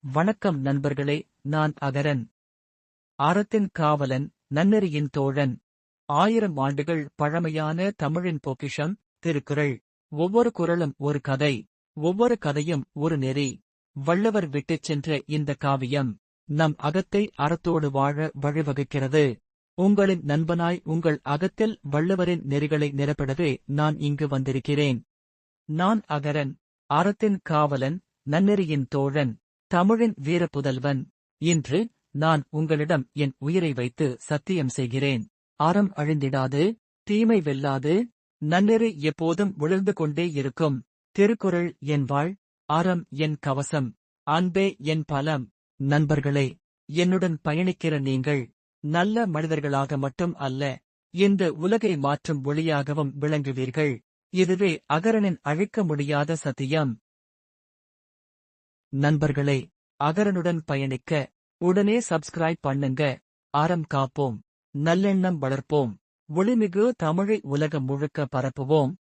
வணக்கம் நண்பர்களே, நான் அகரன். அறத்தின் காவலன், நன்னெறியின் தோழன். 1000 ஆண்டுகள் பழமையான தமிழின் பொக்கிஷம், திருக்குறள். ஒவ்வொரு குறளும் ஒரு கதை, ஒவ்வொரு கதையும் ஒரு நெறி. வள்ளுவர் விட்டுச் சென்ற இந்த காவியம் நம் அகத்தை அறத்தோடு வாழ வழிவகுக்கிறது. உங்களின் நண்பனாய் உங்கள் அகத்தில் வள்ளுவரின் நெறிகளை நிரப்பிடவே நான் இங்கு வந்திருக்கிறேன். நான் அகரன், அறத்தின் காவலன், நன்னெறியின் தோழன், தமிழின் வீரப்புதல்வன். இன்று நான் உங்களிடம் என் உயிரை வைத்து சத்தியம் செய்கிறேன். அறம் அழிந்திடாது, தீமை வெல்லாது, நன்னெறி எப்போதும் விழுந்து கொண்டே இருக்கும். திருக்குறள் என் வாழ், அறம் என் கவசம், அன்பே என் பலம். நண்பர்களே, என்னுடன் பயணிக்கிற நீங்கள் நல்ல மனிதர்களாக மட்டும் அல்ல, இந்த உலகை மாற்றும் ஒளியாகவும் விளங்குவீர்கள். இதுவே அகரனின் அழிக்க முடியாத சத்தியம். நண்பர்களே, அகரனுடன் பயணிக்க உடனே சப்ஸ்கிரைப் பண்ணுங்க. அறம் காப்போம், நல்லெண்ணம் வளர்ப்போம், ஒளிமிகு தமிழை உலகம் முழுக்க பரப்புவோம்.